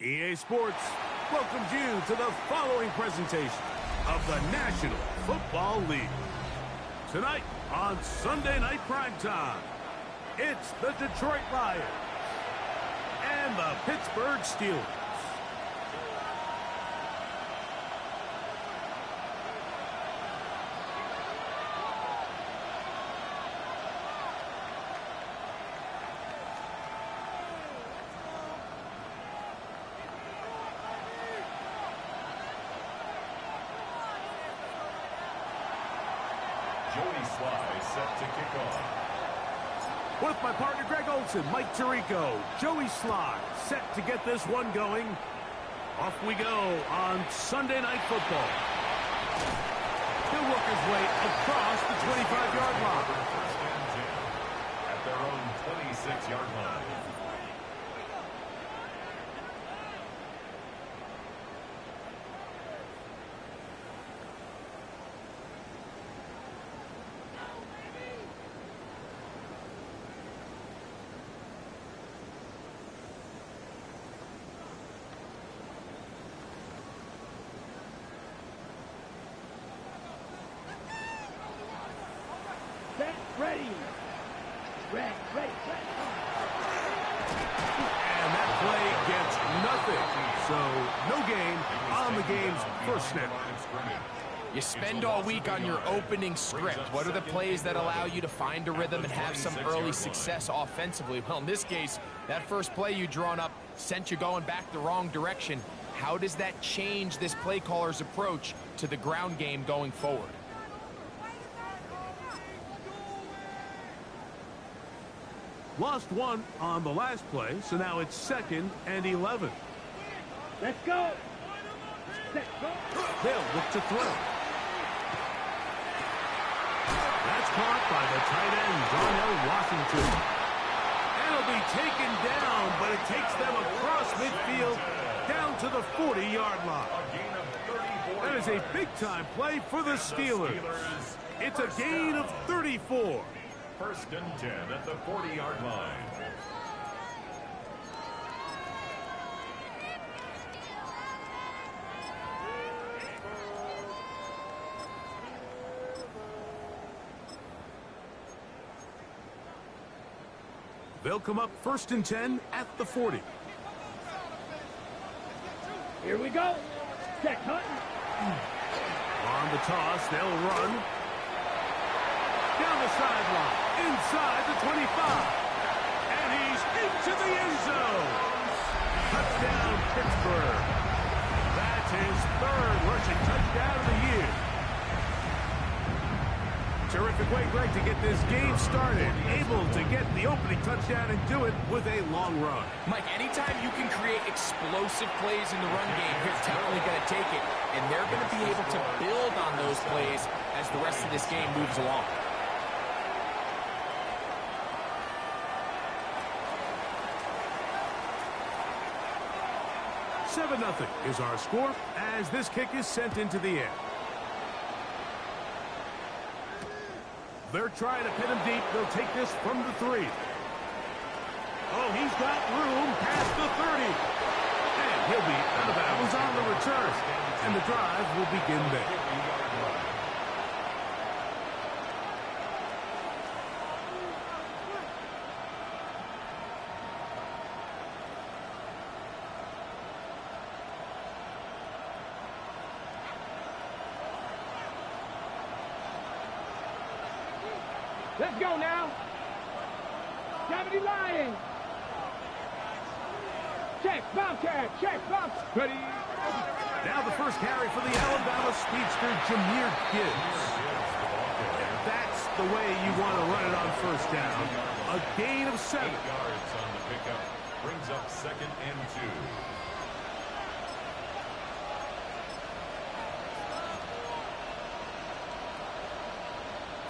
EA Sports welcomes you to the following presentation of the National Football League. Tonight on Sunday Night Primetime, it's the Detroit Lions and the Pittsburgh Steelers. Set to kick off. With my partner Greg Olson, Mike Tirico, Joey Sly set to get this one going. Off we go on Sunday Night Football. He'll work his way across the 25-yard line. First and 10 at their own 26-yard line. Ready. And that play gets nothing. So, no gain on the game's first snap. You spend all week on your opening script. What are the plays that allow you to find a rhythm and have some early success offensively? Well, in this case, that first play you drawn up sent you going back the wrong direction. How does that change this play caller's approach to the ground game going forward? Lost one on the last play, so now it's 2nd and 11. Let's go. Let's go. They'll look to throw. That's caught by the tight end, Darnell Washington. And it'll be taken down, but it takes them across midfield down to the 40-yard line. That is a big-time play for the Steelers. It's a gain of 34. First and 10 at the 40-yard line. They'll come up 1st and 10 at the 40. Here we go. Check, Hunt. On the toss, they'll run. Down the sideline, inside the 25. And he's into the end zone. Touchdown, Pittsburgh. That's his 3rd rushing touchdown of the year. Terrific way, Greg, to get this game started. Able to get the opening touchdown and do it with a long run. Mike, anytime you can create explosive plays in the run game, you're definitely going to take it. And they're going to be able to build on those plays as the rest of this game moves along. 7-0 is our score as this kick is sent into the air. They're trying to pin him deep. They'll take this from the 3. Oh, he's got room past the 30. And he'll be out of bounds on the return. And the drive will begin there. Let's go now. Deputy Lions. Check, bounce tag, check, bounce. Ready. Now the first carry for the Alabama speedster, Jahmyr Gibbs. That's the way you want to run it on first down. A gain of 7. 8 yards on the pickup. Brings up 2nd and 2.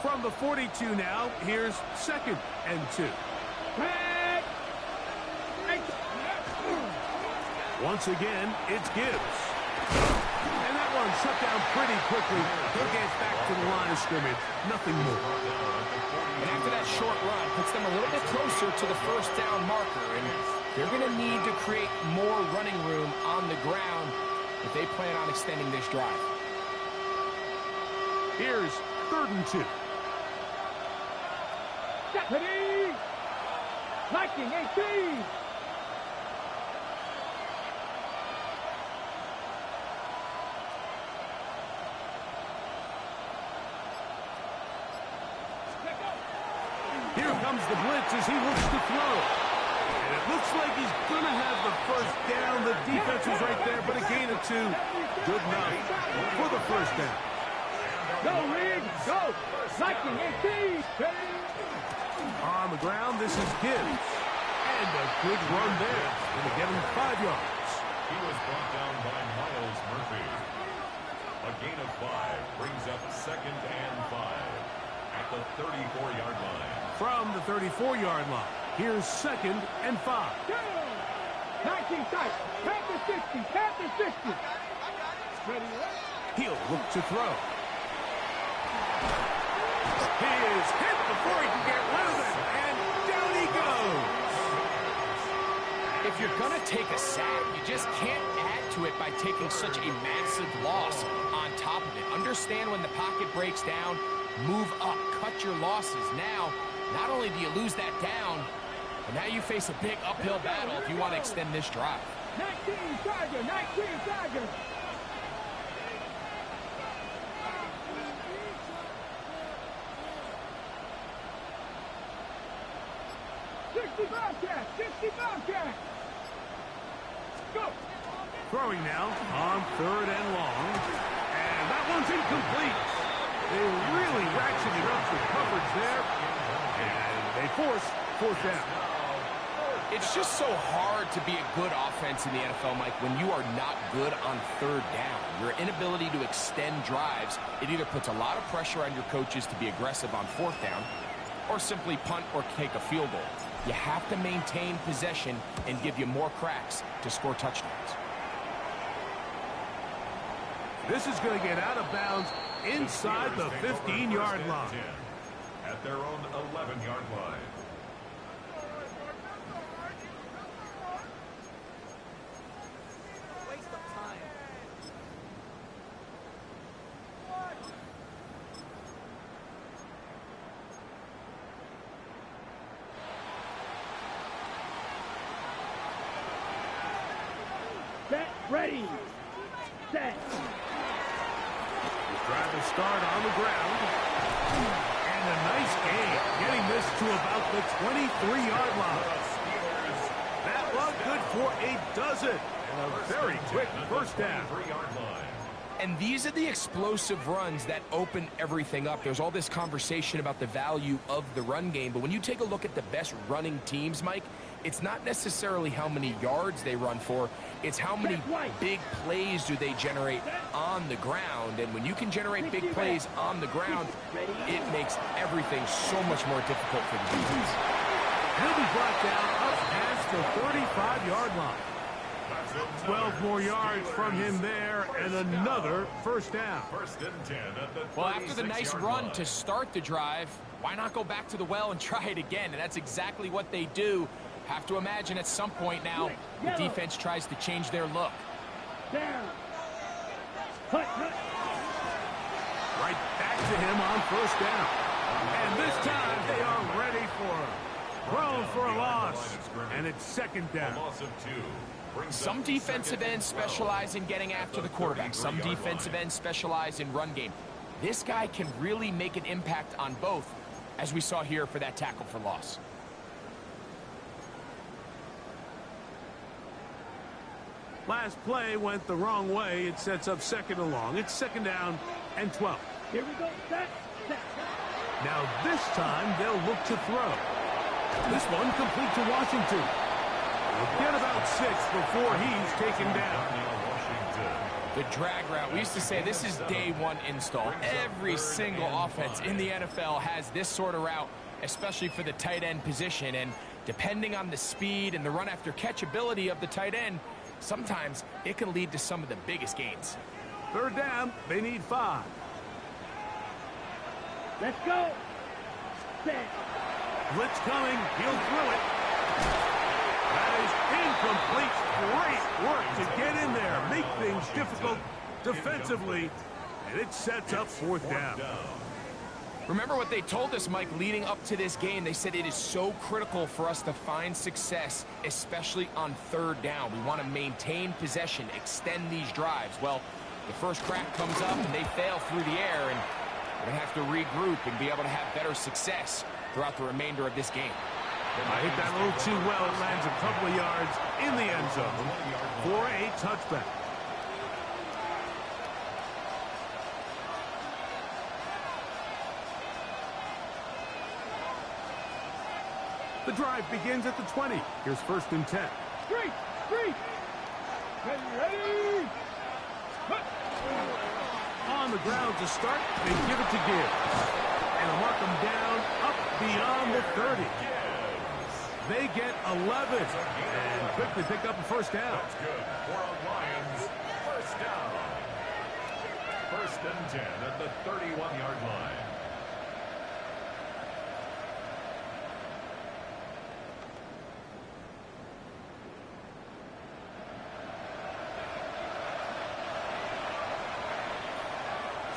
From the 42 now, here's 2nd and 2. Once again, it's Gibbs. And that one shut down pretty quickly. He'll get back to the line of scrimmage. Nothing more. And after that short run, puts them a little bit closer to the first down marker. And they're going to need to create more running room on the ground if they plan on extending this drive. Here's 3rd and 2. Deputy! Lightning 18! Here comes the blitz as he looks to throw. And it looks like he's going to have the first down. The defense was right there, but a gain of 2. Good enough for the first down. Go, Reed! Go! Lightning 18! On the ground, this is Gibbs. And a good run there. Going to get him 5 yards. He was brought down by Miles Murphy. A gain of 5 brings up 2nd and 5 at the 34-yard line. From the 34-yard line, here's 2nd and 5. 19 tight. Tap the 60. Tap the 60. Ready? He'll look to throw. He is hit before he can get rid of it, and down he goes. If you're going to take a sack, you just can't add to it by taking such a massive loss on top of it. Understand when the pocket breaks down, move up, cut your losses. Now, not only do you lose that down, but now you face a big uphill battle if you want to extend this drive. 19 Tiger. 19 Tiger. Bobcat! 60 Bobcat! Go! Throwing now on 3rd and long. And that one's incomplete. They really ratcheted up the coverage there. And they force 4th down. It's just so hard to be a good offense in the NFL, Mike, when you are not good on 3rd down. Your inability to extend drives, it either puts a lot of pressure on your coaches to be aggressive on 4th down, or simply punt or take a field goal. You have to maintain possession and give you more cracks to score touchdowns. This is going to get out of bounds inside the 15-yard line. At their own 11-yard line. Waste of time. Set. Ready. Set. Trying to start on the ground. And a nice gain, getting this to about the 23-yard line. That one good for a dozen. And a very quick first down. And these are the explosive runs that open everything up. There's all this conversation about the value of the run game, but when you take a look at the best running teams, Mike, it's not necessarily how many yards they run for, it's how many big plays do they generate on the ground. And when you can generate big plays on the ground, it makes everything so much more difficult for the defense. He'll be brought down up past the 35-yard line. 12 more yards from him there, and another first down. Well, after the nice run to start the drive, why not go back to the well and try it again? And that's exactly what they do. Have to imagine at some point now, the defense tries to change their look. Down. Hut, hut. Right back to him on first down. And this time they are ready for him. Thrown for a loss, and it's 2nd down. Some defensive ends specialize in getting after the quarterback. Some defensive ends specialize in run game. This guy can really make an impact on both, as we saw here for that tackle for loss. Last play went the wrong way. It sets up 2nd and long. It's 2nd down and 12. Here we go. Set. Set. Now this time they'll look to throw. This one complete to Washington. We'll get about 6 before he's taken down. The drag route. We used to say this is day one install. Every single offense in the NFL has this sort of route, especially for the tight end position. And depending on the speed and the run after catch ability of the tight end, sometimes it can lead to some of the biggest gains. 3rd down, they need 5. Let's go. Set. Blitz coming, he'll throw it. That is incomplete. Great difficult defensively, and it sets up fourth down. Remember what they told us, Mike, leading up to this game. They said it is so critical for us to find success, especially on third down. We want to maintain possession, extend these drives. Well, the first crack comes up and they fail through the air, and we're going to have to regroup and be able to have better success throughout the remainder of this game. I hit that a little too well. It lands a couple of yards in the end zone for a touchback. The drive begins at the 20. Here's 1st and 10. Straight. Ready. On the ground to start, they give it to Gibbs. And mark them down up beyond the 30. They get 11 and quickly pick up a first down. That's good for our Lions. First down. 1st and 10 at the 31-yard line.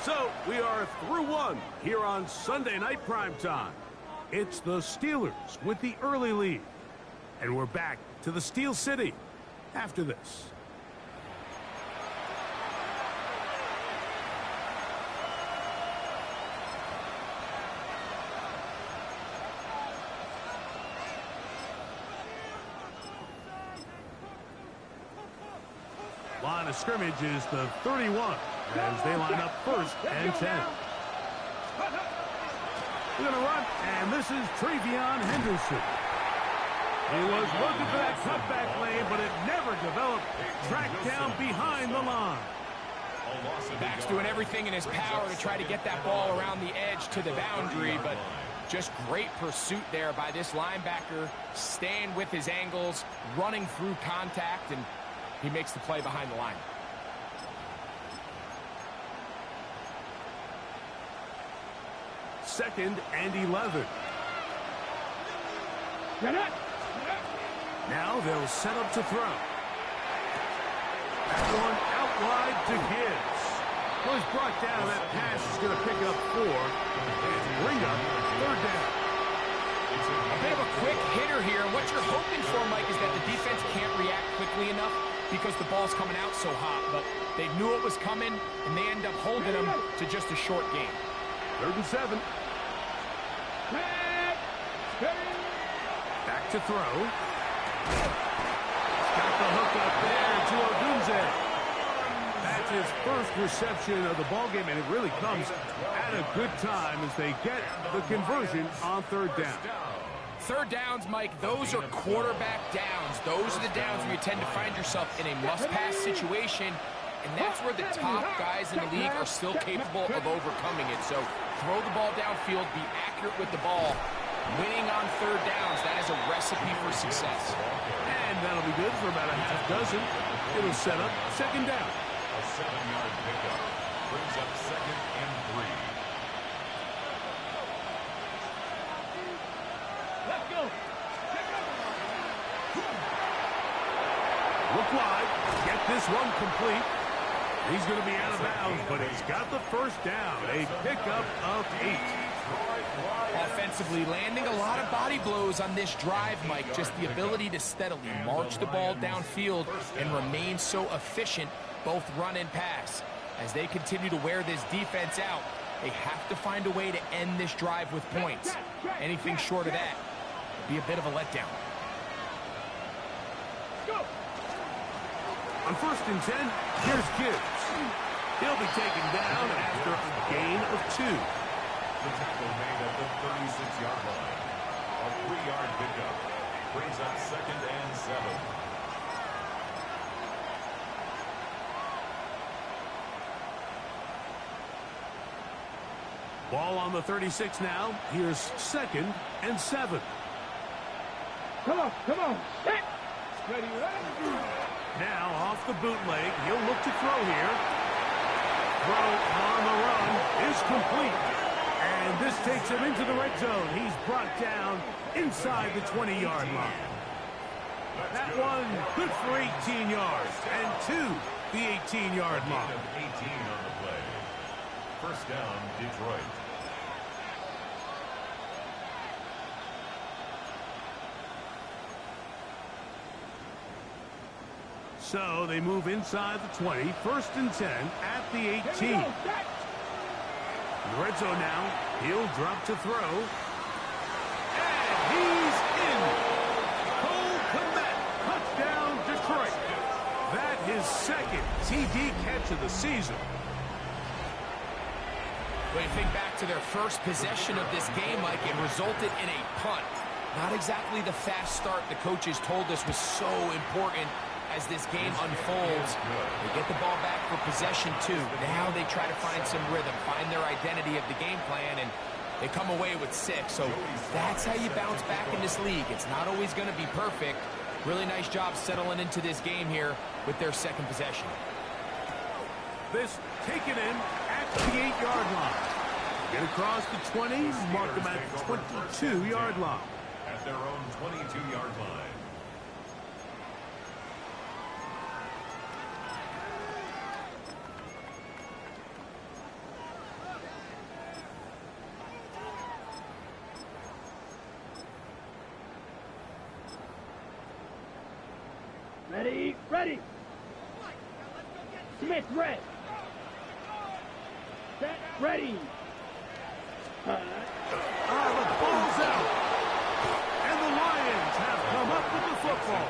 So we are through one here on Sunday Night Primetime. It's the Steelers with the early lead. And we're back to the Steel City after this. Line of scrimmage is the 31 as they line up 1st and 10. We're going to run, and this is Travion Henderson. He was looking for that cutback lane, but it never developed. Tracked down behind the line. Back's doing everything in his power to try to get that ball around the edge to the boundary, but just great pursuit there by this linebacker, staying with his angles, running through contact, and he makes the play behind the line. Second and 11. Now they'll set up to throw. That one out wide to Gibbs. Well, he's brought down. That pass is going to pick up 4 and bring up 3rd down. A bit of a quick hitter here. What you're hoping for, Mike, is that the defense can't react quickly enough because the ball's coming out so hot. But they knew it was coming, and they end up holding them to just a short game. 3rd and 7. Back to throw. Got the hook up there to Odunze. That's his first reception of the ballgame, and it really comes at a good time as they get the conversion on 3rd down. 3rd downs, Mike, those are quarterback downs. Those are the downs where you tend to find yourself in a must-pass situation, and that's where the top guys in the league are still capable of overcoming it. So throw the ball downfield, be accurate with the ball. Winning on 3rd downs, that is a recipe for success. And that'll be good for about a half dozen. It'll set up 2nd down. A 7-yard pickup brings up 2nd and 3. Let's go. Look wide. Get this one complete. He's going to be out of bounds, but he's got the 1st down. A pickup of 8. Offensively, landing a lot of body blows on this drive, Mike. Just the ability to steadily march the ball downfield and remain so efficient, both run and pass. As they continue to wear this defense out, they have to find a way to end this drive with points. Anything short of that would be a bit of a letdown. On 1st and 10, here's Gibbs. He'll be taken down after a gain of 2. The tackle made at the 36-yard line. A 3-yard pickup brings up 2nd and 7. Ball on the 36 now. Here's 2nd and 7. Come on. Ready. Now off the bootleg. He'll look to throw here. Throw on the run is complete. And this takes him into the red zone. He's brought down inside the 20-yard line. That one good for 18 yards and to the 18-yard line. 18 on the play. First down, Detroit. So they move inside the 20, 1st and 10 at the 18. The red zone now. He'll drop to throw. And he's in. Cole Kmet, touchdown Detroit. That his 2nd TD catch of the season. When you think back to their first possession of this game, Mike, it resulted in a punt. Not exactly the fast start the coaches told us was so important as this game unfolds. They get the ball back for possession 2. Now they try to find some rhythm, find their identity of the game plan, and they come away with 6. So that's how you bounce back in this league. It's not always going to be perfect. Really nice job settling into this game here with their 2nd possession. This taken in at the 8-yard line. Get across the 20, mark them at the 22-yard line. At their own 22-yard line. Ready, ready. Smith, red. Set, ready. The ball's out. And the Lions have come up with the football.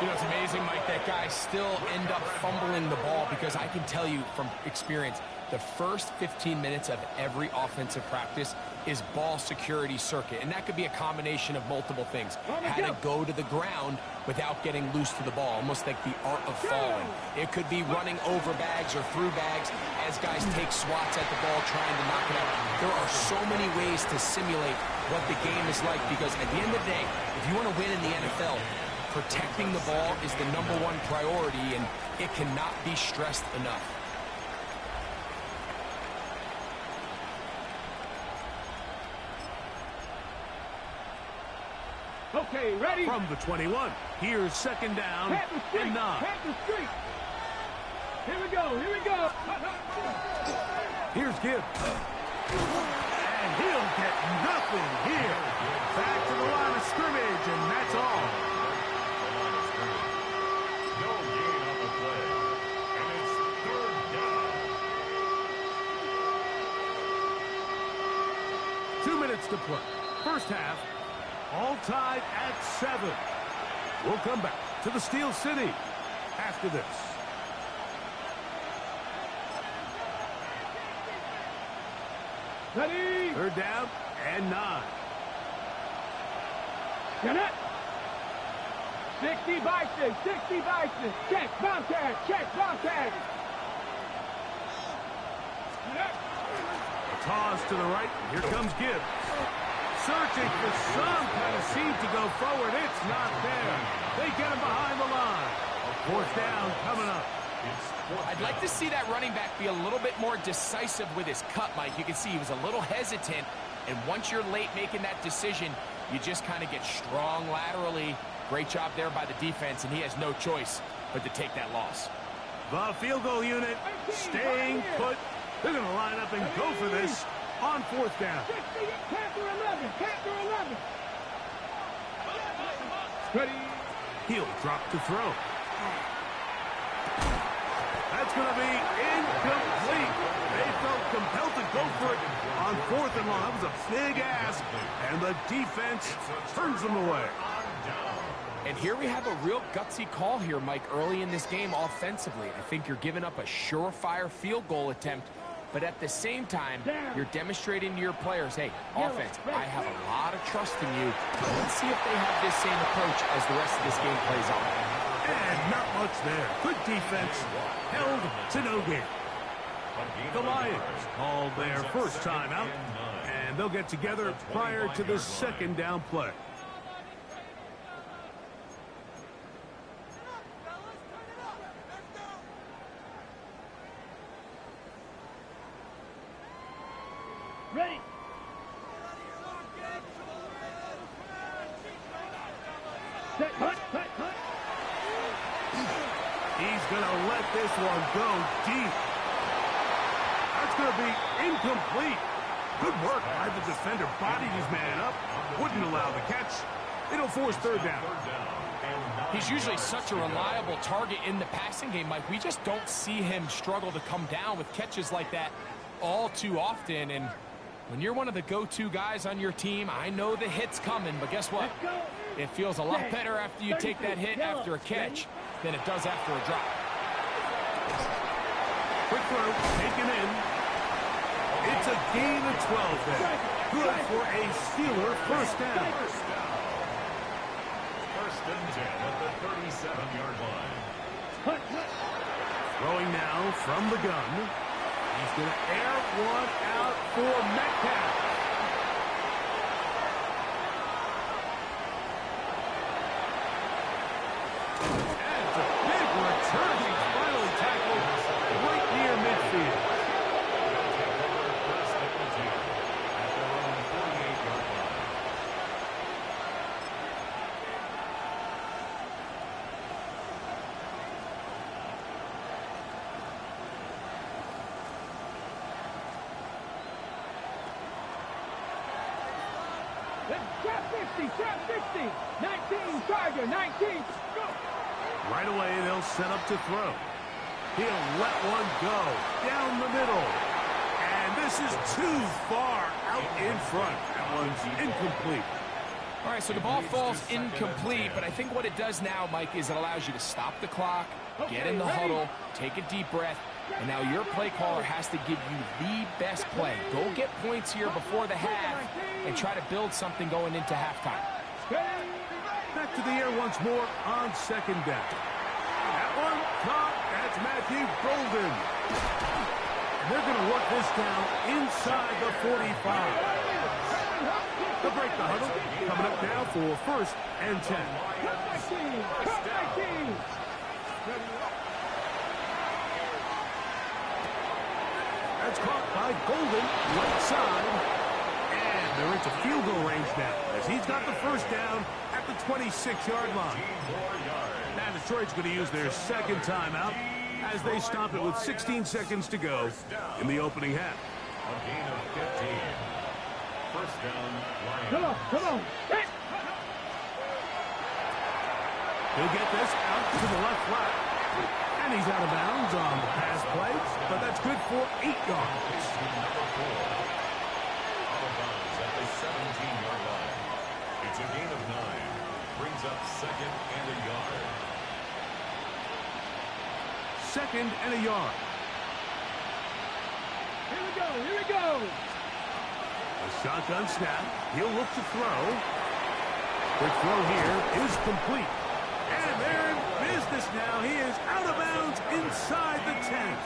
You know, it's amazing, Mike, that guys still end up fumbling the ball because I can tell you from experience, the first 15 minutes of every offensive practice is ball security circuit. And that could be a combination of multiple things. How to go to the ground without getting loose to the ball, almost like the art of falling. It could be running over bags or through bags as guys take swats at the ball trying to knock it out. There are so many ways to simulate what the game is like because at the end of the day, if you want to win in the NFL, protecting the ball is the #1 priority, and it cannot be stressed enough. Okay, ready. From the 21, here's 2nd down and 9. Pat the street. Here we go, here we go. Here's Gibbs. And he'll get nothing here. Back to the line of scrimmage, and that's all. No gain on the play. And it's 3rd down. 2 minutes to play. First half, all tied at 7. We'll come back to the Steel City after this. Ready. 3rd down and 9. Get it. 60 Bison, 60 Bison. Check, bomb tag, check, bomb tag. A toss to the right. Here comes Gibbs. Searching for some kind of seed to go forward. It's not there. They get him behind the line. 4th down coming up. I'd like to see that running back be a little bit more decisive with his cut, Mike. You can see he was a little hesitant, and once you're late making that decision, you just kind of get strong laterally. Great job there by the defense, and he has no choice but to take that loss. The field goal unit staying put. They're going to line up and go for this on 4th down. Panther 11, Panther 11. Ready. He'll drop to throw. That's going to be incomplete. They felt compelled to go for it on 4th and long. That was a big ask, and the defense turns them away. And here we have a real gutsy call here, Mike, early in this game offensively. I think you're giving up a surefire field goal attempt, but at the same time, you're demonstrating to your players, hey, offense, I have a lot of trust in you. Let's see if they have this same approach as the rest of this game plays out. And not much there. Good defense, held to no gain. The Lions called their first time out, and they'll get together prior to the 2nd down play. Ready. Set. He's going to let this one go deep. That's going to be incomplete. Good work by the defender. Bodied his man up. Wouldn't allow the catch. It'll force third down. He's usually such a reliable target in the passing game, Mike. We just don't see him struggle to come down with catches like that all too often. And when you're one of the go-to guys on your team, I know the hit's coming, but guess what? It feels a lot better after you take that hit after a catch than it does after a drop. Quick throw, taken in. It's a gain of 12 there. Good for a Steeler first down. First and 10 at the 37-yard line. Throwing now from the gun. He's going to air one out for Metcalf. And it's a big return. He's finally tackled right near midfield. First and 10 at their own 48-yard line. Trap 50, trap 50. 19, Charger, 19. Go. Right away, they'll set up to throw. He'll let one go down the middle. And this is too far out in front. That one's incomplete. All right, so the ball falls incomplete, but I think what it does now, Mike, is it allows you to stop the clock, get in the huddle, take a deep breath, and now your play caller has to give you the best play. Go get points here before the half and try to build something going into halftime. Back to the air once more on second down. That one caught. That's Matthew Golden. And they're going to work this down inside the 45. They'll break the huddle. Coming up now for first and 10. Cut my team. Cut my team. That's caught by Golden, right side. And they're into field goal range now as he's got the first down at the 26-yard line. Now Detroit's going to use their second timeout as they stop it with 16 seconds to go in the opening half. A gain of 15. First down, Lions. Come on, come on. Hit. He'll get this out to the left flat. And he's out of bounds on the pass play, but that's good for 8 yards. Number 4. Out of bounds at the 17-yard line. It's a gain of 9. Brings up second and a yard. Second and a yard. Here we go, here we go. A shotgun snap. He'll look to throw. Quick throw here is complete. And they're in business now. He is out of bounds inside the 10.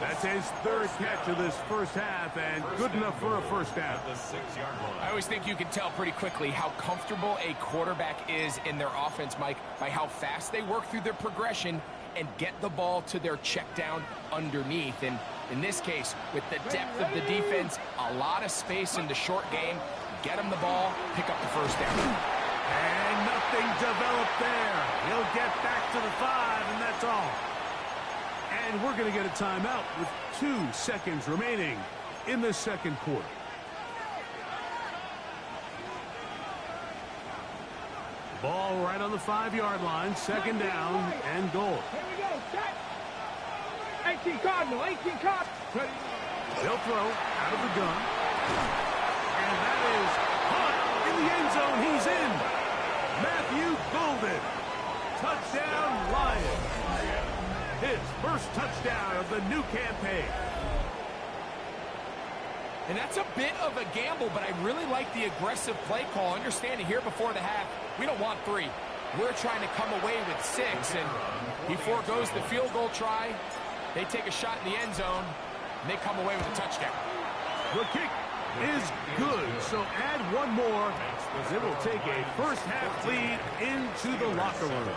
That's his third catch of this first half, and good enough for a first down. The 6-yard line. I always think you can tell pretty quickly how comfortable a quarterback is in their offense, Mike, by how fast they work through their progression and get the ball to their check down underneath. And in this case, with the depth of the defense, a lot of space in the short game, get him the ball, pick up the first down. And nothing developed there. He'll get back to the 5, and that's all. And we're going to get a timeout with 2 seconds remaining in the second quarter. Ball right on the 5-yard line, second down and goal. Here we go, set. 18 Cardinal, 18 Cardinal. They'll throw out of the gun. And that is caught in the end zone. He's in. Matthew Golden. Touchdown, Lions. His first touchdown of the new campaign. And that's a bit of a gamble, but I really like the aggressive play call. Understanding here before the half, we don't want 3. We're trying to come away with 6, and he forgoes the field goal try. They take a shot in the end zone, and they come away with a touchdown. The kick is good, so add one more as it will take a first-half lead into the locker room.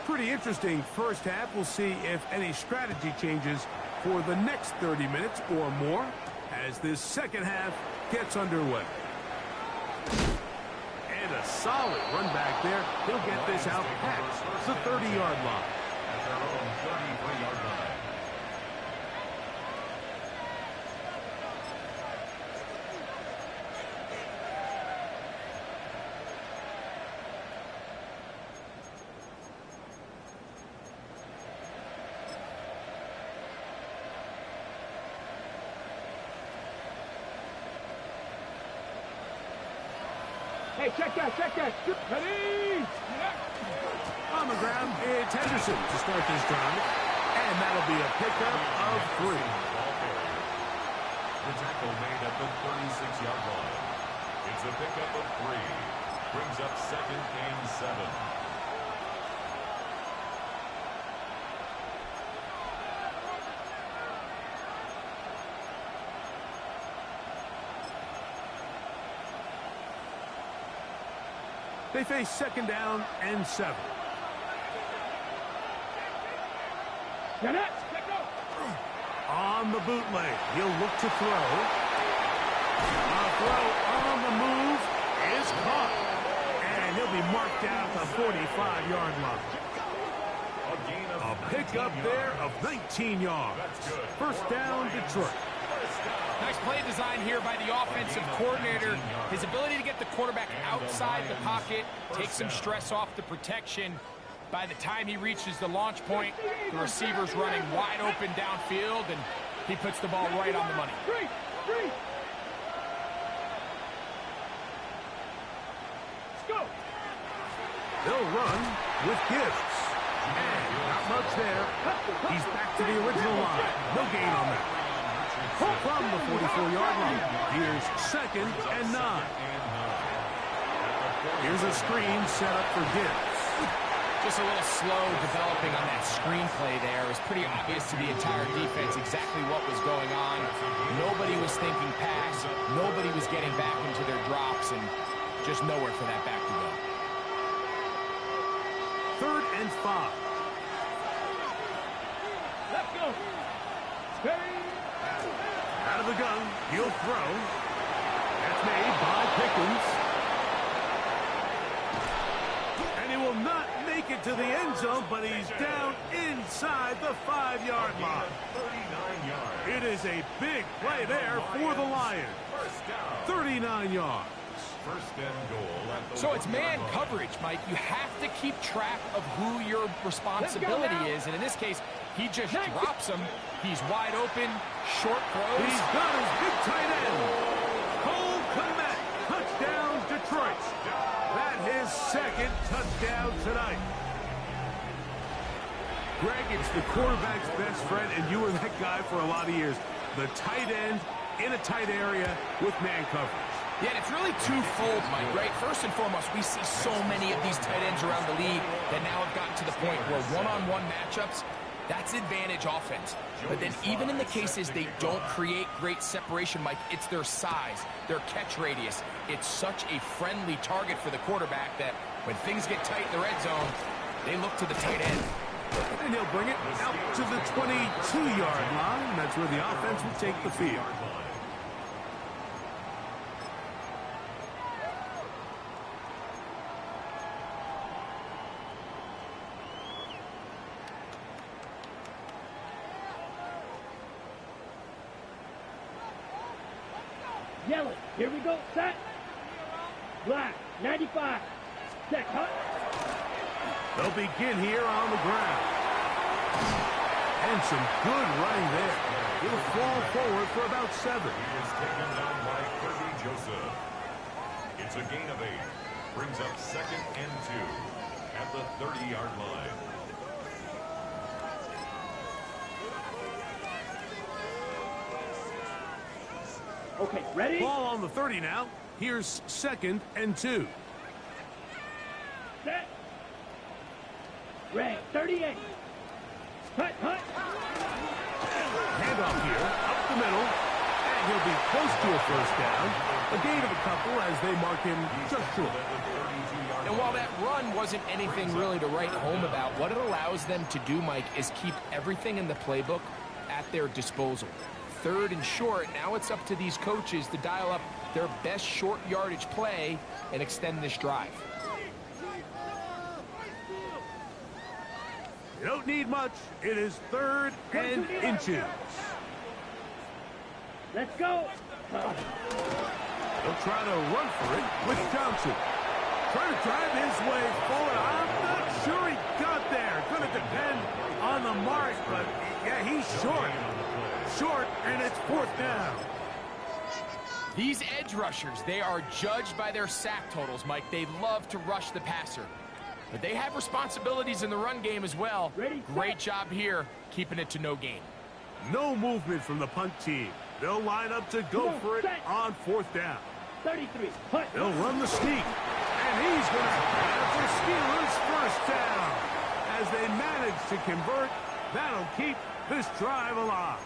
Pretty interesting first half. We'll see if any strategy changes for the next 30 minutes or more as this second half gets underway. And a solid run back there. He'll get this out past the 30-yard line. At their own 33-yard line. Hey, check that, check that. Ready? On the ground, it's Henderson to start this drive. And that'll be a pickup of 3. The tackle made at the 36-yard line. It's a pickup of 3. Brings up 2nd and 7. They face 2nd down and 7. Get it. Let go. On the bootleg, he'll look to throw. A throw on the move is caught. And he'll be marked down at the 45-yard line. A pickup there of 19 yards. First down, Detroit. Nice play design here by the offensive coordinator. His ability to get the quarterback outside the pocket, take some stress off the protection. By the time he reaches the launch point, the receiver's running wide open downfield, and he puts the ball right on the money. Three. Let's go. They'll run with Gibbs. And not much there. He's back to the original line. No gain on that. From the 44-yard line. Here's 2nd and 9. Here's a screen set up for Gibbs. Just a little slow developing on that screenplay there. It was pretty obvious to the entire defense exactly what was going on. Nobody was thinking pass. Nobody was getting back into their drops, and just nowhere for that back to go. 3rd and 5. Let's go. Steady. Out of the gun, he'll throw. That's made by Pickens. And he will not make it to the end zone, but he's down inside the 5-yard line. 39 yards. It is a big play there for the Lions. 39 yards. First and goal at the So it's man coverage, Mike. You have to keep track of who your responsibility is, and in this case, he just drops him. He's wide open, short throws. He's got his big tight end. Cole Kmet, touchdown Detroit. That his 2nd touchdown tonight. Greg, it's the quarterback's best friend, and you were that guy for a lot of years. The tight end in a tight area with man coverage. Yeah, and it's really twofold, Mike, right? First and foremost, we see so many of these tight ends around the league that now have gotten to the point where one-on-one matchups, that's advantage offense. But then even in the cases they don't create great separation, Mike, it's their size, their catch radius. It's such a friendly target for the quarterback that when things get tight in the red zone, they look to the tight end. And he'll bring it out to the 22-yard line. That's where the offense will take the field. Yellow. Here we go. Set. Black. 95. Set. Cut. They'll begin here on the ground. And some good running there. He'll fall forward for about 7. He is taken down by Kirby Joseph. It's a gain of 8. Brings up 2nd and 2 at the 30-yard line. Okay, ready? Ball on the 30 now. Here's 2nd and 2. Set. Red. 38. Cut. Handoff here, up the middle. And he'll be close to a first down. A gain of a couple as they mark him just short. And while while that run wasn't anything really to write home about, what it allows them to do, Mike, is keep everything in the playbook at their disposal. Third and short, now it's up to these coaches to dial up their best short yardage play and extend this drive. You don't need much. It is 3rd and inches. Let's go. He'll try to run for it with Johnson. Trying to drive his way forward. I'm not sure he got there. Going to depend on the mark, but yeah, he's short. Short, and it's 4th down. These edge rushers, they are judged by their sack totals, Mike. They love to rush the passer. But they have responsibilities in the run game as well. Great job here, keeping it to no gain. No movement from the punt team. They'll line up to go for it on 4th down. 33. Punt. They'll run the sneak. And he's going to have the Steelers' 1st down. As they manage to convert, that'll keep this drive alive.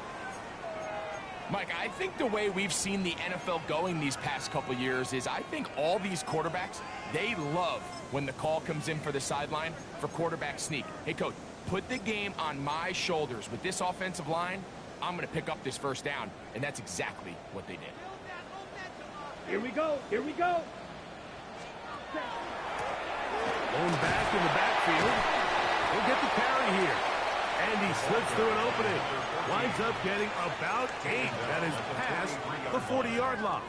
Mike, I think the way we've seen the NFL going these past couple years is I think all these quarterbacks, they love when the call comes in for the sideline for quarterback sneak. Hey, coach, put the game on my shoulders. With this offensive line, I'm going to pick up this 1st down, and that's exactly what they did. Here we go. Here we go. Going back in the backfield. He'll get the carry here. And he slips through an opening. Winds up getting about 8. That is past the 40-yard line.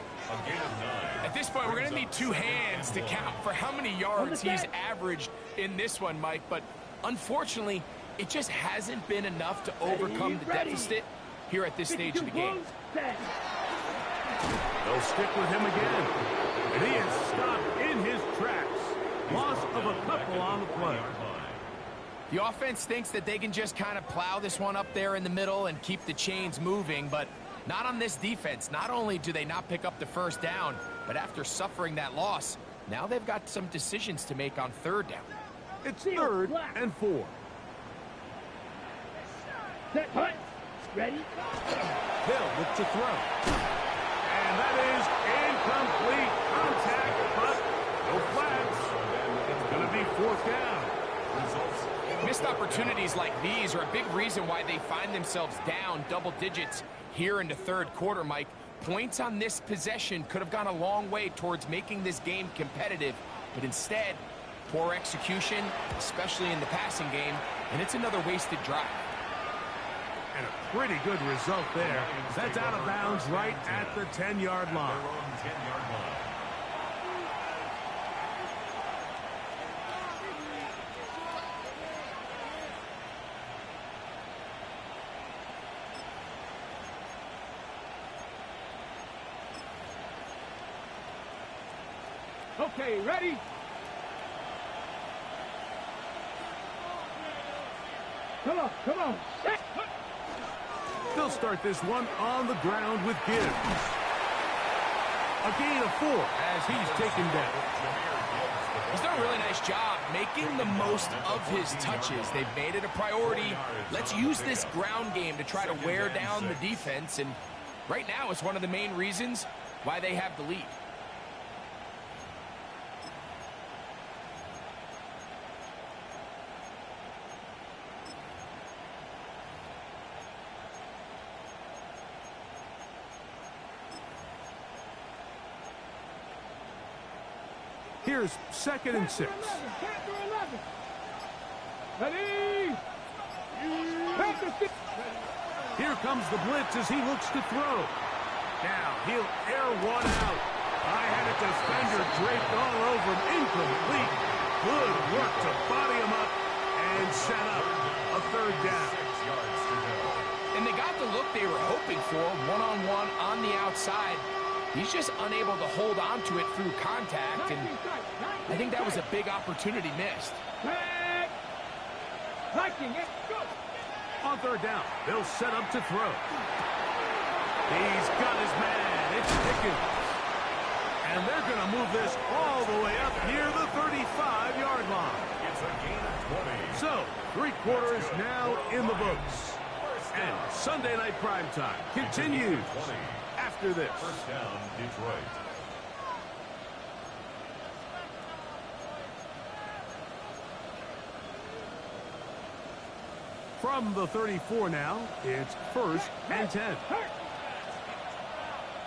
At this point, we're going to need 2 hands to count for how many yards he's averaged in this one, Mike. But unfortunately, it just hasn't been enough to overcome the deficit here at this stage of the game. They'll stick with him again. And he is stopped in his tracks. Loss of a couple on the play. The offense thinks that they can just kind of plow this one up there in the middle and keep the chains moving, but not on this defense. Not only do they not pick up the 1st down, but after suffering that loss, now they've got some decisions to make on 3rd down. It's 3rd and 4. Set punt. Ready? Hill look to throw. And that is incomplete. Contact, but no flags. It's going to be 4th down. Missed opportunities like these are a big reason why they find themselves down double digits here in the 3rd quarter, Mike. Points on this possession could have gone a long way towards making this game competitive, but instead, poor execution, especially in the passing game, and it's another wasted drive. And a pretty good result there. That's out of bounds right at the 10-yard line. Okay, ready? Come on, come on. They'll start this one on the ground with Gibbs. A gain of 4 as he's taken down. He's done a really nice job making the most of his touches. They've made it a priority. Let's use this ground game to try to wear down the defense, and right now it's one of the main reasons why they have the lead. Here's 2nd and 6. Ready? Here comes the blitz as he looks to throw. Now he'll air one out. High-headed defender draped all over him. Incomplete. Good work to body him up and set up a 3rd down. And they got the look they were hoping for, one-on-one on the outside. He's just unable to hold on to it through contact, and I think that was a big opportunity missed. On 3rd down, they'll set up to throw. He's got his man. It's Pickens. And they're going to move this all the way up near the 35-yard line. It's a gain of 20. So, 3 quarters now in the books. And Sunday Night Primetime continues after this. 1st down, Detroit. From the 34 now, it's 1st and 10.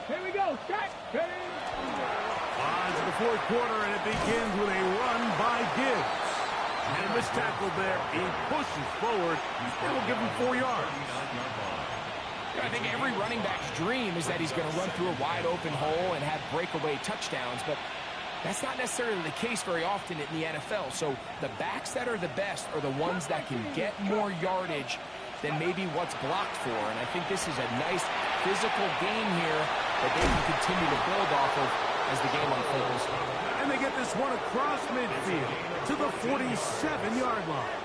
Here we go. Set. On to the 4th quarter, and it begins with a run by Gibbs. And this tackle there, he pushes forward. That will give him 4 yards. I think every running back's dream is that he's going to run through a wide open hole and have breakaway touchdowns, but that's not necessarily the case very often in the NFL. So the backs that are the best are the ones that can get more yardage than maybe what's blocked for. And I think this is a nice physical game here that they can continue to build off of as the game unfolds. And they get this one across midfield to the 47-yard line.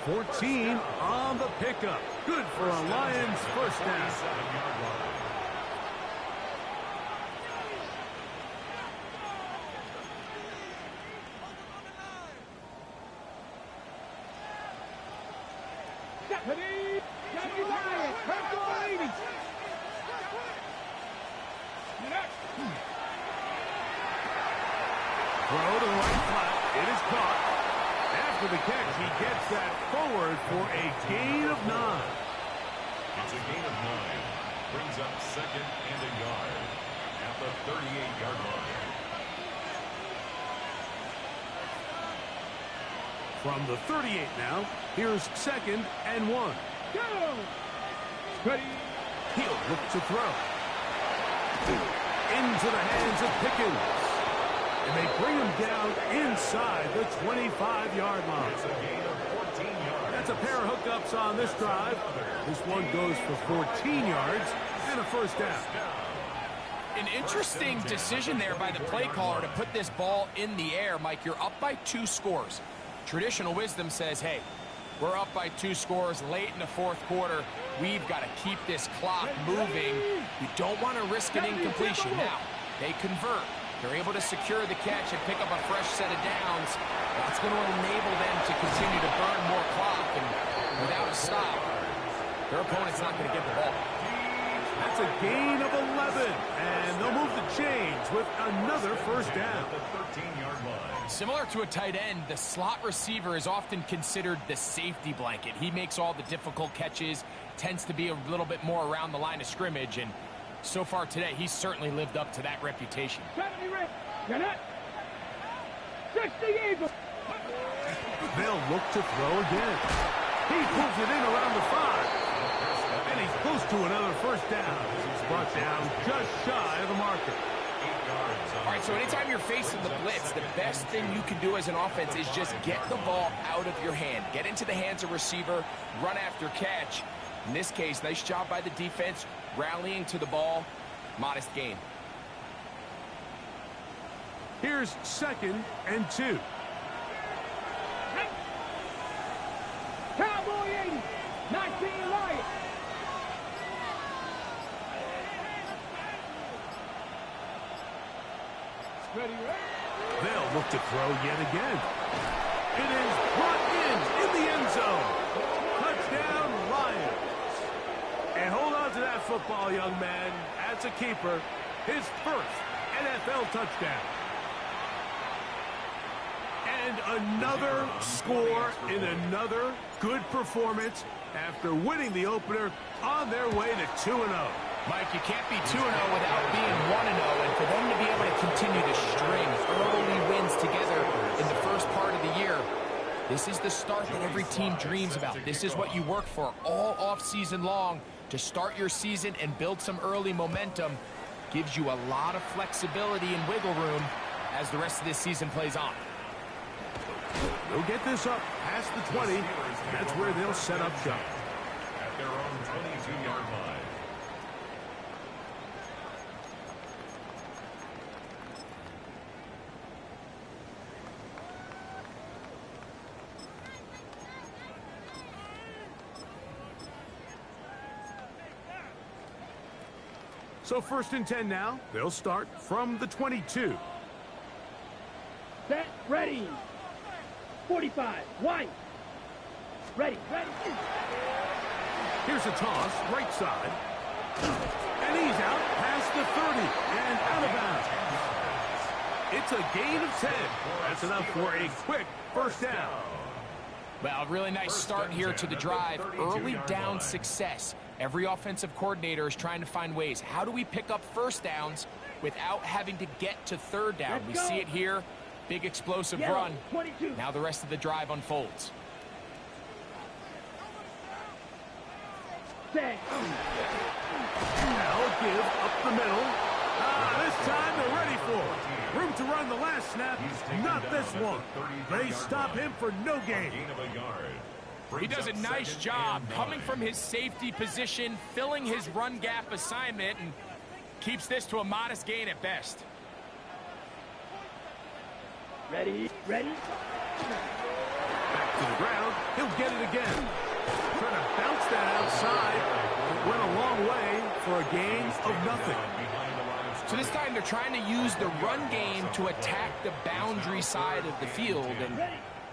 14 on the pickup. Good for a Lions first down. Deputy Lion. Purple lady. Throw to the right flat. It is caught. After the catch, he gets that forward for a gain of 9. It's a gain of 9. Brings up 2nd and a yard at the 38-yard line. From the 38 now, here's 2nd and 1. Go. Ready. He'll look to throw. Into the hands of Pickens. And they bring him down inside the 25-yard line. It's a gain of 14 yards. That's a pair of hookups on this drive. This one goes for 14 yards and a first down. An interesting decision there by the play caller to put this ball in the air. Mike, you're up by 2 scores. Traditional wisdom says, hey, we're up by 2 scores late in the 4th quarter. We've got to keep this clock moving. You don't want to risk an incompletion. Now, they convert. They're able to secure the catch and pick up a fresh set of downs. That's going to enable them to continue to burn more clock. And without a stop, their opponent's not going to get the ball. That's a gain of 11. And they'll move the chains with another first down. The 13-yard line. Similar to a tight end, the slot receiver is often considered the safety blanket. He makes all the difficult catches, tends to be a little bit more around the line of scrimmage, and so far today, he's certainly lived up to that reputation. 70 Rick. You're not. 60 Eagle. They'll look to throw again. He pulls it in around the 5. And he's close to another first down. He's brought down just shy of the marker. All right, so anytime you're facing the blitz, the best thing you can do as an offense is just get the ball out of your hand. Get into the hands of receiver, run after catch. In this case, nice job by the defense, rallying to the ball, modest gain. Here's 2nd and 2. Cowboy 80. 19 Lion. Ready, Rick. They'll look to throw yet again. It is brought in the end zone. Touchdown, Lions. And hold on to that football, young man. That's a keeper. His first NFL touchdown. And another score in another good performance after winning the opener on their way to 2-0. Mike, you can't be 2-0 without being 1-0, and for them to be able to continue to string early wins together in the first part of the year, this is the start that every team dreams about. This is what you work for all offseason long to start your season and build some early momentum. Gives you a lot of flexibility and wiggle room as the rest of this season plays on. They'll get this up past the 20. That's where they'll set up shop. At their own 22-yard line. So 1st and 10 now. They'll start from the 22. Set. Ready. 45. White. Ready. Ready. Here's a toss, right side. And he's out past the 30 and out of bounds. It's a gain of 10. That's enough for a quick first down. Well, really nice start here to the drive. Early down success. Every offensive coordinator is trying to find ways. How do we pick up first downs without having to get to third down? We see it here. Big explosive run. Now the rest of the drive unfolds. Now give up the middle. This time they're ready for it. Room to run the last snap. Not this one. They stop him for no gain. He does a nice job coming from his safety position, filling his run gap assignment, and keeps this to a modest gain at best. Ready? Back to the ground. He'll get it again. Trying to bounce that outside. It went a long way for a gain of nothing. So this time they're trying to use the run game to attack the boundary side of the field, and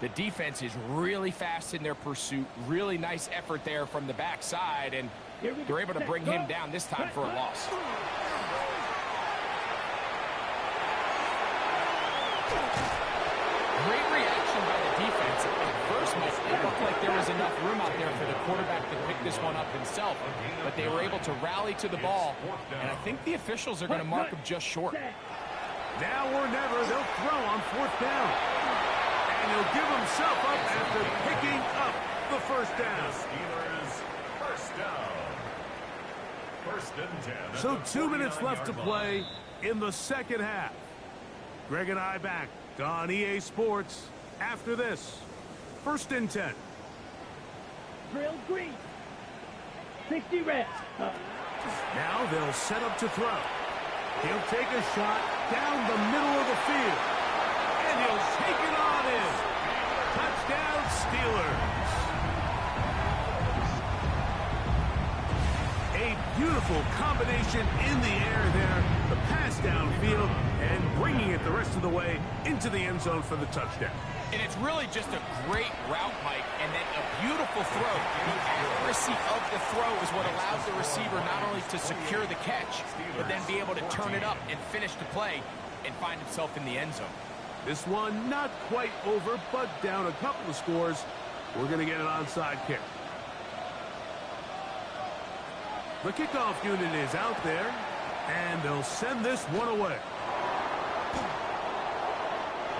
the defense is really fast in their pursuit. Really nice effort there from the backside, and they're able to bring him down this time for a loss. Great reaction by the defense. At first, Mike, it looked like there was enough room out there for the quarterback to pick this one up himself, but they were able to rally to the ball, and I think the officials are going to mark him just short. Now or never, they'll throw on fourth down. And he'll give himself up after picking up the first down. First down. First and 10. So 2 minutes left to play in the second half. Greg and I back on EA Sports after this. First and 10. Drill green. 60 reps. Now they'll set up to throw. He'll take a shot down the middle of the field. And he'll take it on in. Touchdown, Steelers. A beautiful combination in the air there. The pass downfield and bringing it the rest of the way into the end zone for the touchdown. And it's really just a great route, Mike, and then a beautiful throw. The accuracy of the throw is what allows the receiver not only to secure the catch, but then be able to turn it up and finish the play and find himself in the end zone. This one not quite over, but down a couple of scores. We're going to get an onside kick. The kickoff unit is out there, and they'll send this one away.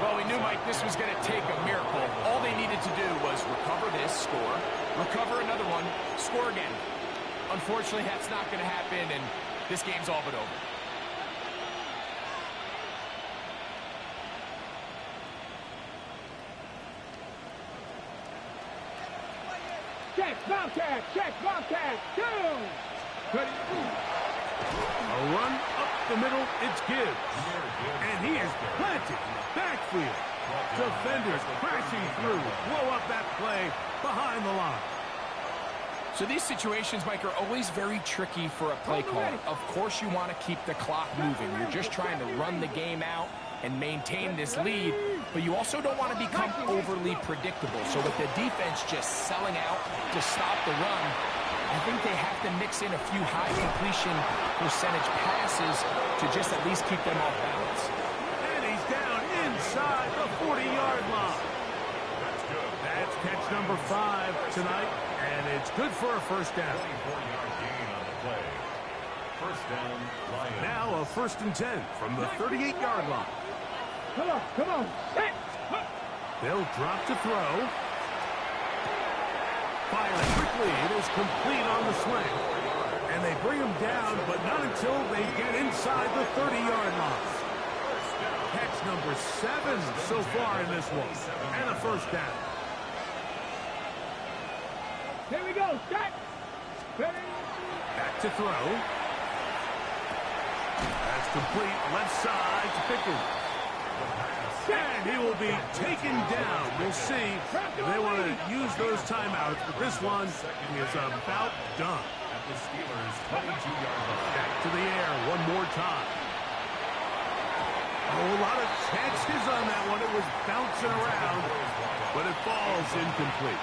Well, we knew, Mike, this was going to take a miracle. All they needed to do was recover this, score, recover another one, score again. Unfortunately, that's not going to happen, and this game's all but over. Check, Bobcat, 2. A run up the middle, it's Gibbs. And he is planted in the backfield. Defenders crashing through, blow up that play behind the line. So these situations, Mike, are always very tricky for a play caller. Of course you want to keep the clock moving. You're just trying to run the game out and maintain this lead, but you also don't want to become overly predictable. So with the defense just selling out to stop the run, I think they have to mix in a few high completion percentage passes to just at least keep them off balance. And he's down inside the 40-yard line. That's catch number 5 tonight, and it's good for a first down. 24-yard gain on the play. First down, Lions. Now a first and 10 from the 38-yard line. Come on. Set. They'll drop to throw. Fires quickly. It is complete on the sling. And they bring him down, but not until they get inside the 30-yard line. Catch number 7 so far in this one. And a first down. Here we go. Set. Ready. Back to throw. That's complete. Left side to Pickens. And he will be taken down. We'll see if they want to use those timeouts, but this one is about done. At the Steelers' 22-yard line. Back to the air one more time. Oh, a lot of chances on that one. It was bouncing around, but it falls incomplete.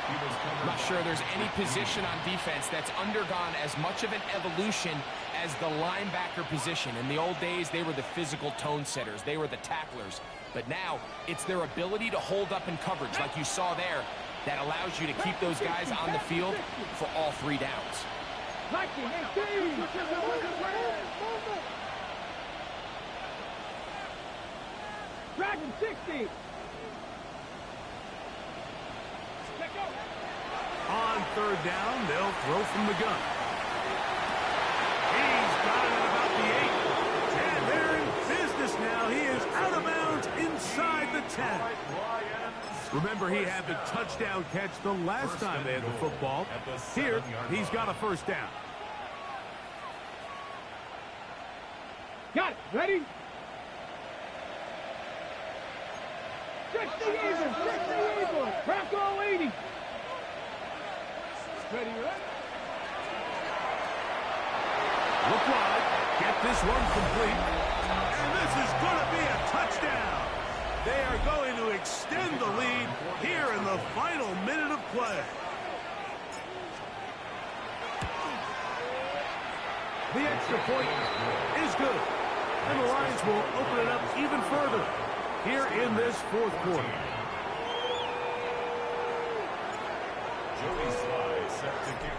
I'm not sure there's any position on defense that's undergone as much of an evolution as the linebacker position. In the old days, they were the physical tone setters. They were the tacklers. But now, it's their ability to hold up in coverage, like you saw there, that allows you to keep those guys on the field for all 3 downs. 19, 18. Dragon 60. On 3rd down, they'll throw from the gun. He's got it at about the 8. And they're in business now. He is out of bounds inside the 10. Remember, he had the touchdown catch the last time they had the football. Here, he's got a 1st down. Got it. Ready? 60 even. 60 even. Bronco 80. Ready, ready? Look wide. Get this one complete. And this is going to be a touchdown. They are going to extend the lead here in the final minute of play. The extra point is good. And the Lions will open it up even further here in this 4th quarter.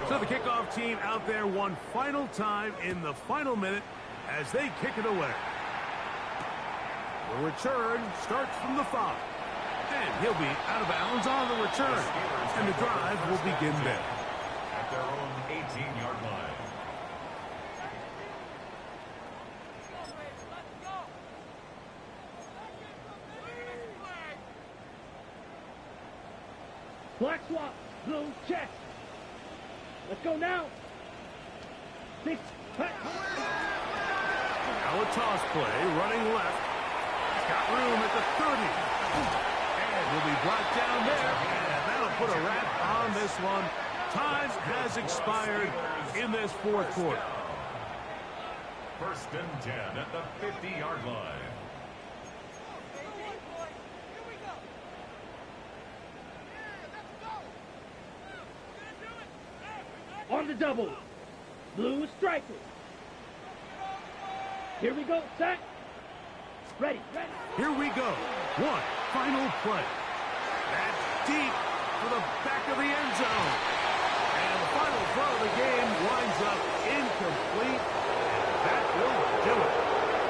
So the kickoff team out there one final time in the final minute as they kick it away. The return starts from the 5. And he'll be out of bounds on the return. And the drive will begin there. At their own 18-yard line. Black swap. Blue check. Let's go now. 6. Now a toss play, running left. He's got room at the 30. And will be brought down there. And that'll put a wrap on this one. Time has expired in this 4th quarter. 1st and 10 at the 50-yard line. On the double. Blue striker. Here we go. Set. Ready. Ready. Here we go. One final play. That's deep to the back of the end zone. And the final throw of the game winds up incomplete. And that will do it.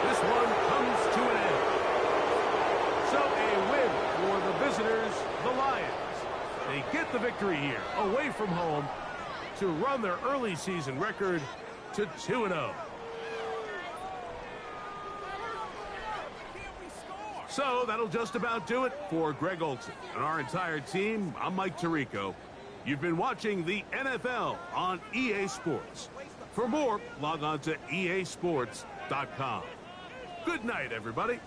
This one comes to an end. So a win for the visitors, the Lions. They get the victory here, away from home, to run their early season record to 2-0. So that'll just about do it for Greg Olson and our entire team. I'm Mike Tirico. You've been watching the NFL on EA Sports. For more, log on to easports.com. Good night, everybody.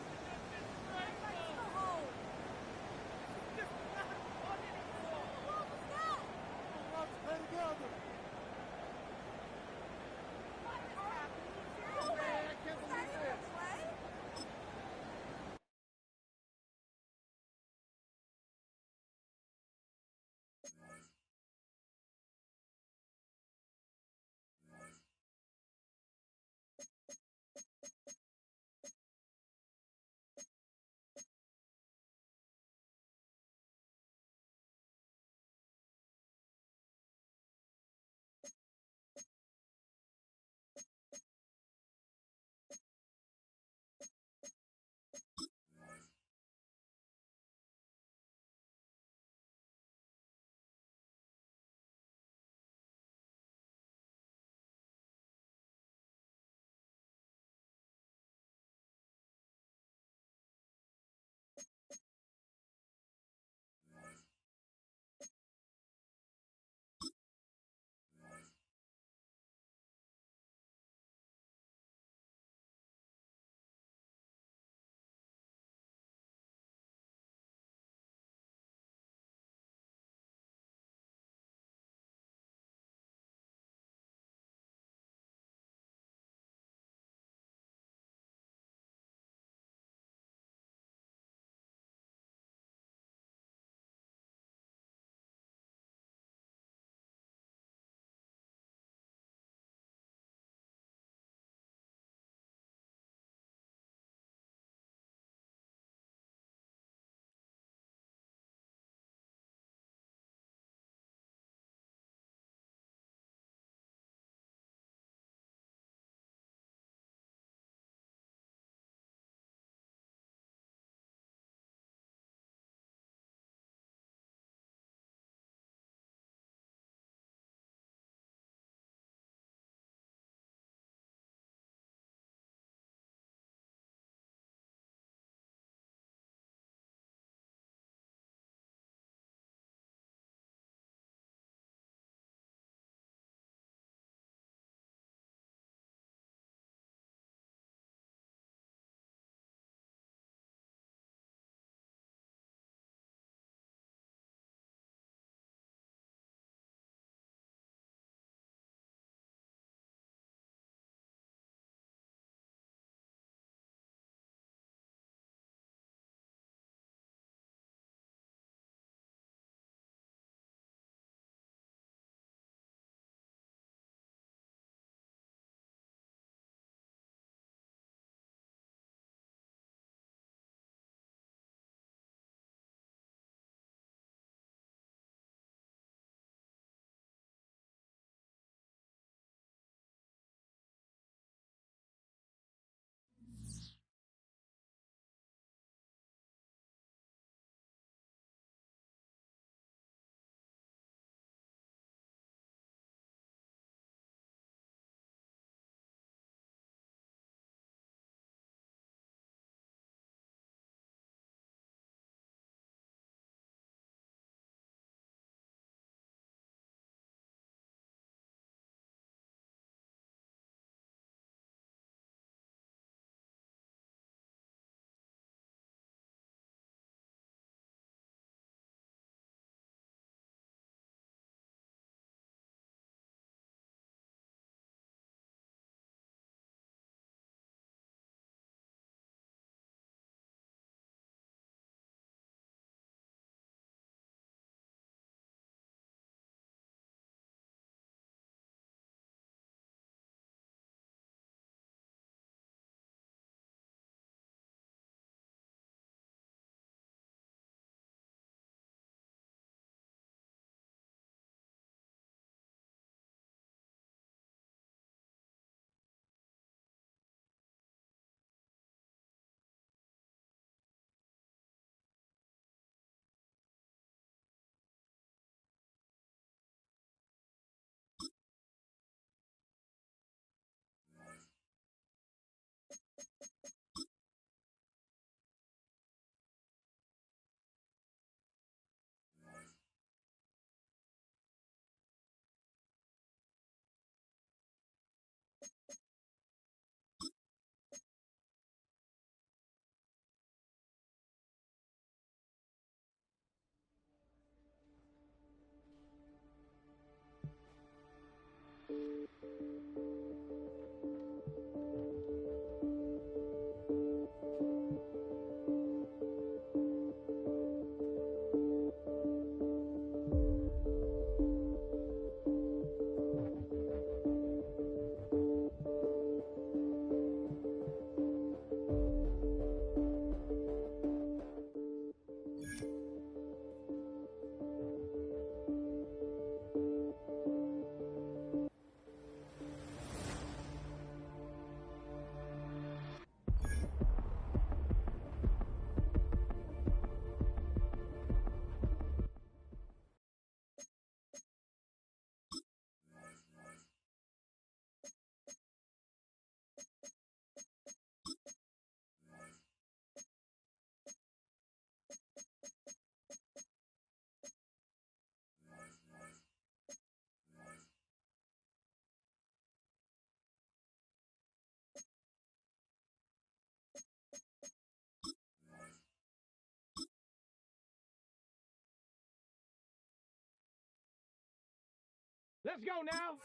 Let's go now.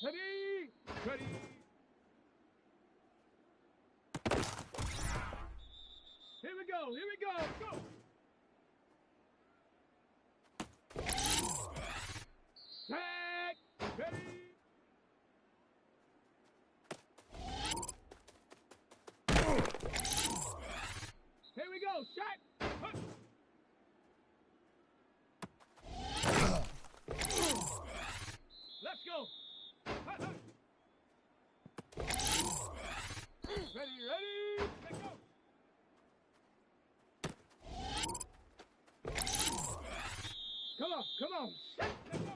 Ready. Ready. Here we go. Here we go. Go. Set. Ready. Here we go. Shot. Huh. Let's go. Huh, huh. Ready, ready. Let's go. Come on, come on. Shit. Let's go.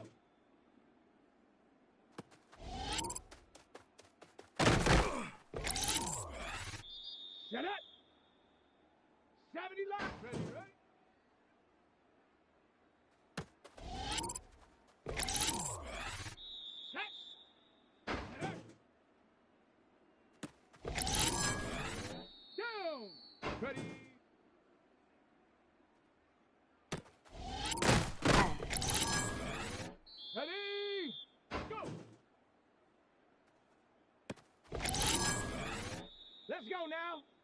Shut up. 70 left. Ready, ready. Set. Down. Ready. Ready. Go. Let's go now.